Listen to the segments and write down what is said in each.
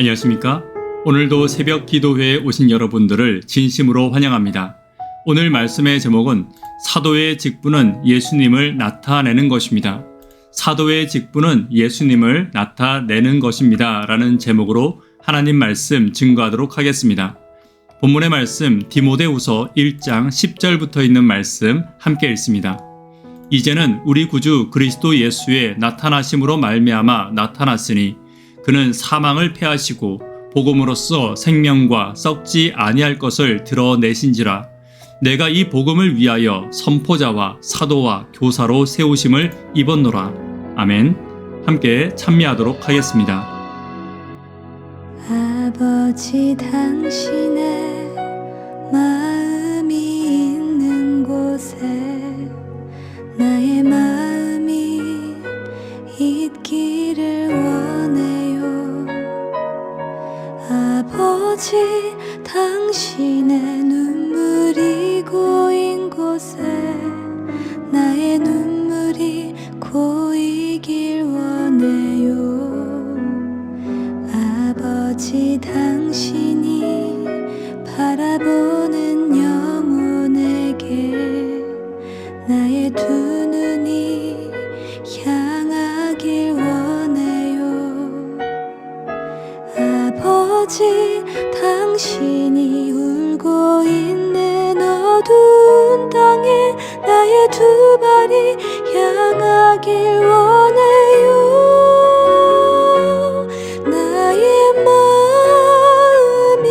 안녕하십니까? 오늘도 새벽 기도회에 오신 여러분들을 진심으로 환영합니다. 오늘 말씀의 제목은 사도의 직분은 예수님을 나타내는 것입니다. 사도의 직분은 예수님을 나타내는 것입니다. 라는 제목으로 하나님 말씀 증거하도록 하겠습니다. 본문의 말씀 디모데후서 1장 10절부터 있는 말씀 함께 읽습니다. 이제는 우리 구주 그리스도 예수의 나타나심으로 말미암아 나타났으니 그는 사망을 패하시고 복음으로써 생명과 썩지 아니할 것을 드러내신지라. 내가 이 복음을 위하여 선포자와 사도와 교사로 세우심을 입었노라. 아멘. 함께 찬미하도록 하겠습니다. 아버지 당신의 마음이 있는 곳에 나의 마음이 있기를 원해요. 아버지 당신의 눈물이 고인 곳에 나의 눈물이 고이길 원해요. 아버지 당신이 바라보는 영혼에게 나의 두 눈이 향하길 원해요. 아버지 당신이 울고 있는 어두운 땅에 나의 두 발이 향하길 원해요. 나의 마음이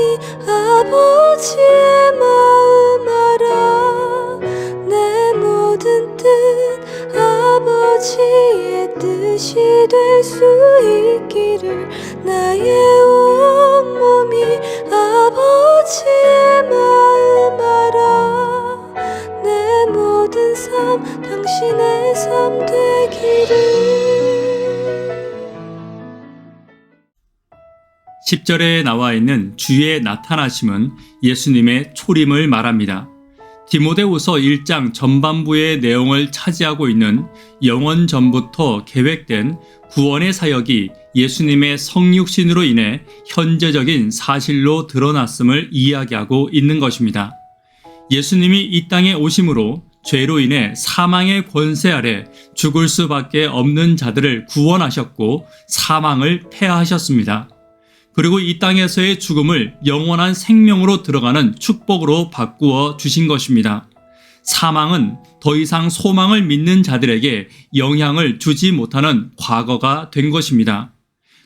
아버지의 마음 알아. 내 모든 뜻 아버지의 뜻이 될 수 있기를 나의 온몸이 아버지의 마음 알아. 내 모든 삶 당신의 삶 되기를. 10절에 나와 있는 주의 나타나심은 예수님의 초림을 말합니다. 디모데후서 1장 전반부의 내용을 차지하고 있는 영원 전부터 계획된 구원의 사역이 예수님의 성육신으로 인해 현재적인 사실로 드러났음을 이야기하고 있는 것입니다. 예수님이 이 땅에 오심으로 죄로 인해 사망의 권세 아래 죽을 수밖에 없는 자들을 구원하셨고 사망을 패하셨습니다. 그리고 이 땅에서의 죽음을 영원한 생명으로 들어가는 축복으로 바꾸어 주신 것입니다. 사망은 더 이상 소망을 믿는 자들에게 영향을 주지 못하는 과거가 된 것입니다.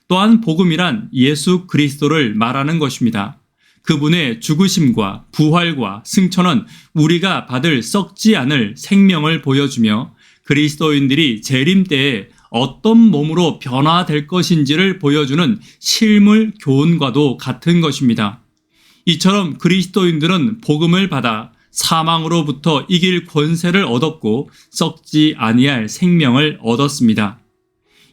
또한 복음이란 예수 그리스도를 말하는 것입니다. 그분의 죽으심과 부활과 승천은 우리가 받을 썩지 않을 생명을 보여주며 그리스도인들이 재림 때에 어떤 몸으로 변화될 것인지를 보여주는 실물 교훈과도 같은 것입니다. 이처럼 그리스도인들은 복음을 받아 사망으로부터 이길 권세를 얻었고 썩지 아니할 생명을 얻었습니다.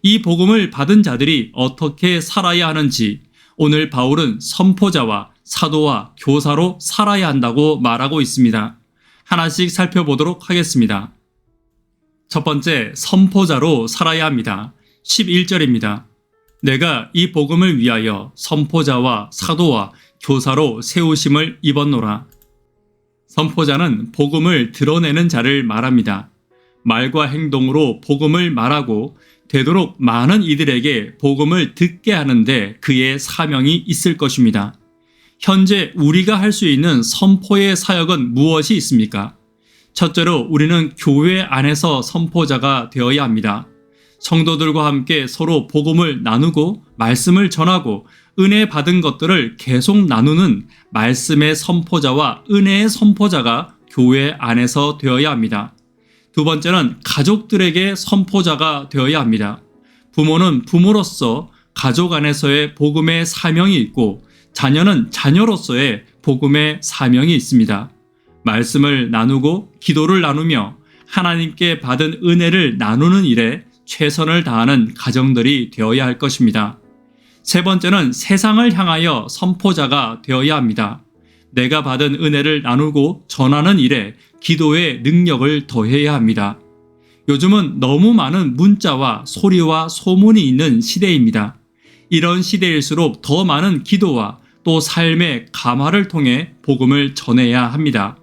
이 복음을 받은 자들이 어떻게 살아야 하는지 오늘 바울은 선포자와 사도와 교사로 살아야 한다고 말하고 있습니다. 하나씩 살펴보도록 하겠습니다. 첫 번째, 선포자로 살아야 합니다. 11절입니다. 내가 이 복음을 위하여 선포자와 사도와 교사로 세우심을 입었노라. 선포자는 복음을 드러내는 자를 말합니다. 말과 행동으로 복음을 말하고 되도록 많은 이들에게 복음을 듣게 하는데 그의 사명이 있을 것입니다. 현재 우리가 할 수 있는 선포의 사역은 무엇이 있습니까? 첫째로 우리는 교회 안에서 선포자가 되어야 합니다. 성도들과 함께 서로 복음을 나누고 말씀을 전하고 은혜 받은 것들을 계속 나누는 말씀의 선포자와 은혜의 선포자가 교회 안에서 되어야 합니다. 두 번째는 가족들에게 선포자가 되어야 합니다. 부모는 부모로서 가족 안에서의 복음의 사명이 있고 자녀는 자녀로서의 복음의 사명이 있습니다. 말씀을 나누고 기도를 나누며 하나님께 받은 은혜를 나누는 일에 최선을 다하는 가정들이 되어야 할 것입니다. 세 번째는 세상을 향하여 선포자가 되어야 합니다. 내가 받은 은혜를 나누고 전하는 일에 기도의 능력을 더해야 합니다. 요즘은 너무 많은 문자와 소리와 소문이 있는 시대입니다. 이런 시대일수록 더 많은 기도와 또 삶의 감화를 통해 복음을 전해야 합니다.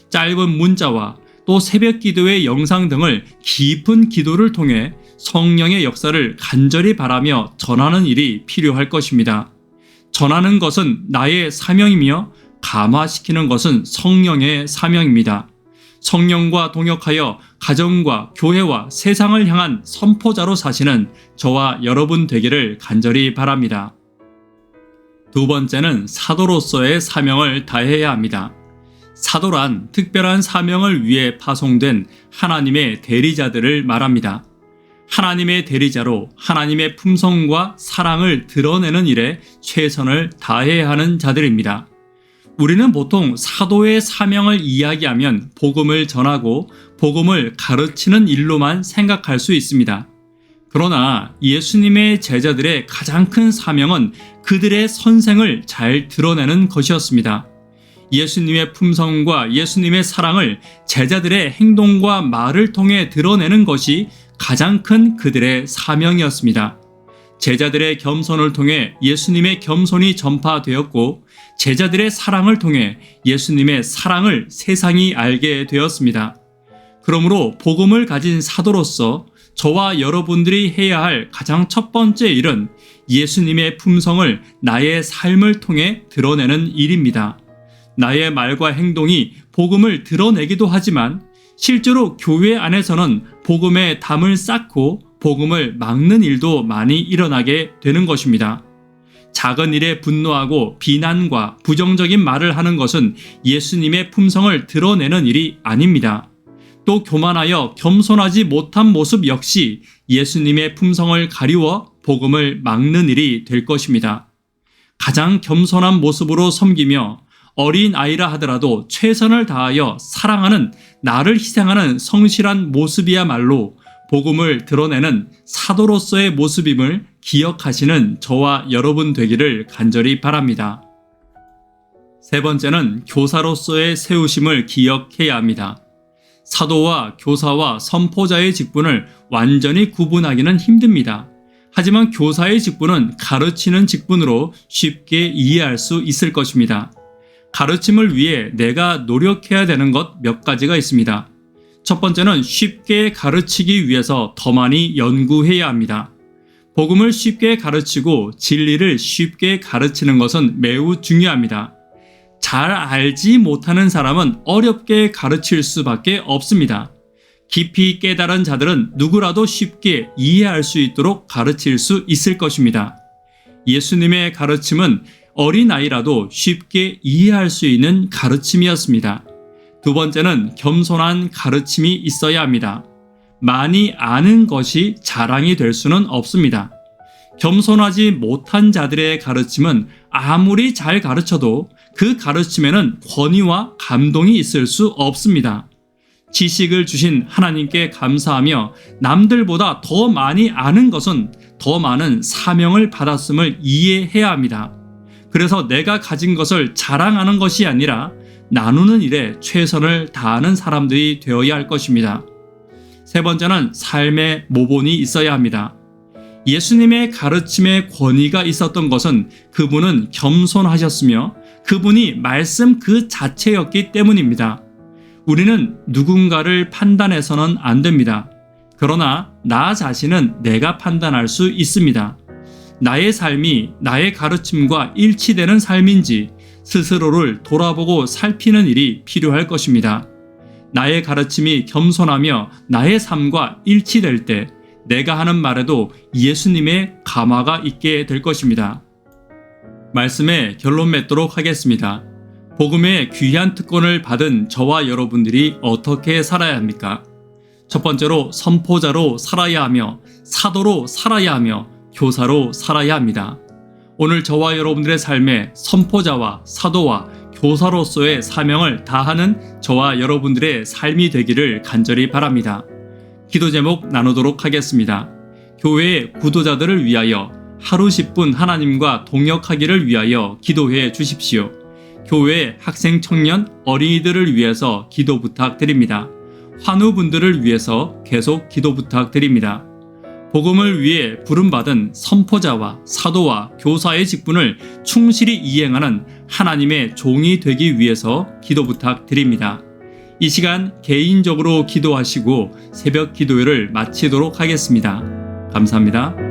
짧은 문자와 또 새벽 기도의 영상 등을 깊은 기도를 통해 성령의 역사를 간절히 바라며 전하는 일이 필요할 것입니다. 전하는 것은 나의 사명이며 감화시키는 것은 성령의 사명입니다. 성령과 동역하여 가정과 교회와 세상을 향한 선포자로 사시는 저와 여러분 되기를 간절히 바랍니다. 두 번째는 사도로서의 사명을 다해야 합니다. 사도란 특별한 사명을 위해 파송된 하나님의 대리자들을 말합니다. 하나님의 대리자로 하나님의 품성과 사랑을 드러내는 일에 최선을 다해야 하는 자들입니다. 우리는 보통 사도의 사명을 이야기하면 복음을 전하고 복음을 가르치는 일로만 생각할 수 있습니다. 그러나 예수님의 제자들의 가장 큰 사명은 그들의 선생을 잘 드러내는 것이었습니다. 예수님의 품성과 예수님의 사랑을 제자들의 행동과 말을 통해 드러내는 것이 가장 큰 그들의 사명이었습니다. 제자들의 겸손을 통해 예수님의 겸손이 전파되었고 제자들의 사랑을 통해 예수님의 사랑을 세상이 알게 되었습니다. 그러므로 복음을 가진 사도로서 저와 여러분들이 해야 할 가장 첫 번째 일은 예수님의 품성을 나의 삶을 통해 드러내는 일입니다. 나의 말과 행동이 복음을 드러내기도 하지만 실제로 교회 안에서는 복음의 담을 쌓고 복음을 막는 일도 많이 일어나게 되는 것입니다. 작은 일에 분노하고 비난과 부정적인 말을 하는 것은 예수님의 품성을 드러내는 일이 아닙니다. 또 교만하여 겸손하지 못한 모습 역시 예수님의 품성을 가리워 복음을 막는 일이 될 것입니다. 가장 겸손한 모습으로 섬기며 어린 아이라 하더라도 최선을 다하여 사랑하는 나를 희생하는 성실한 모습이야말로 복음을 드러내는 사도로서의 모습임을 기억하시는 저와 여러분 되기를 간절히 바랍니다. 세 번째는 교사로서의 세우심을 기억해야 합니다. 사도와 교사와 선포자의 직분을 완전히 구분하기는 힘듭니다. 하지만 교사의 직분은 가르치는 직분으로 쉽게 이해할 수 있을 것입니다. 가르침을 위해 내가 노력해야 되는 것 몇 가지가 있습니다. 첫 번째는 쉽게 가르치기 위해서 더 많이 연구해야 합니다. 복음을 쉽게 가르치고 진리를 쉽게 가르치는 것은 매우 중요합니다. 잘 알지 못하는 사람은 어렵게 가르칠 수밖에 없습니다. 깊이 깨달은 자들은 누구라도 쉽게 이해할 수 있도록 가르칠 수 있을 것입니다. 예수님의 가르침은 어린아이라도 쉽게 이해할 수 있는 가르침이었습니다. 두 번째는 겸손한 가르침이 있어야 합니다. 많이 아는 것이 자랑이 될 수는 없습니다. 겸손하지 못한 자들의 가르침은 아무리 잘 가르쳐도 그 가르침에는 권위와 감동이 있을 수 없습니다. 지식을 주신 하나님께 감사하며 남들보다 더 많이 아는 것은 더 많은 사명을 받았음을 이해해야 합니다. 그래서 내가 가진 것을 자랑하는 것이 아니라 나누는 일에 최선을 다하는 사람들이 되어야 할 것입니다. 세 번째는 삶의 모본이 있어야 합니다. 예수님의 가르침에 권위가 있었던 것은 그분은 겸손하셨으며 그분이 말씀 그 자체였기 때문입니다. 우리는 누군가를 판단해서는 안 됩니다. 그러나 나 자신은 내가 판단할 수 있습니다. 나의 삶이 나의 가르침과 일치되는 삶인지 스스로를 돌아보고 살피는 일이 필요할 것입니다. 나의 가르침이 겸손하며 나의 삶과 일치될 때 내가 하는 말에도 예수님의 감화가 있게 될 것입니다. 말씀에 결론 맺도록 하겠습니다. 복음의 귀한 특권을 받은 저와 여러분들이 어떻게 살아야 합니까? 첫 번째로 선포자로 살아야 하며 사도로 살아야 하며 교사로 살아야 합니다. 오늘 저와 여러분들의 삶에 선포자와 사도와 교사로서의 사명을 다하는 저와 여러분들의 삶이 되기를 간절히 바랍니다. 기도 제목 나누도록 하겠습니다. 교회의 구도자들을 위하여 하루 10분 하나님과 동역하기를 위하여 기도해 주십시오. 교회 학생, 청년, 어린이들을 위해서 기도 부탁드립니다. 환우분들을 위해서 계속 기도 부탁드립니다. 복음을 위해 부름받은 선포자와 사도와 교사의 직분을 충실히 이행하는 하나님의 종이 되기 위해서 기도 부탁드립니다. 이 시간 개인적으로 기도하시고 새벽 기도회를 마치도록 하겠습니다. 감사합니다.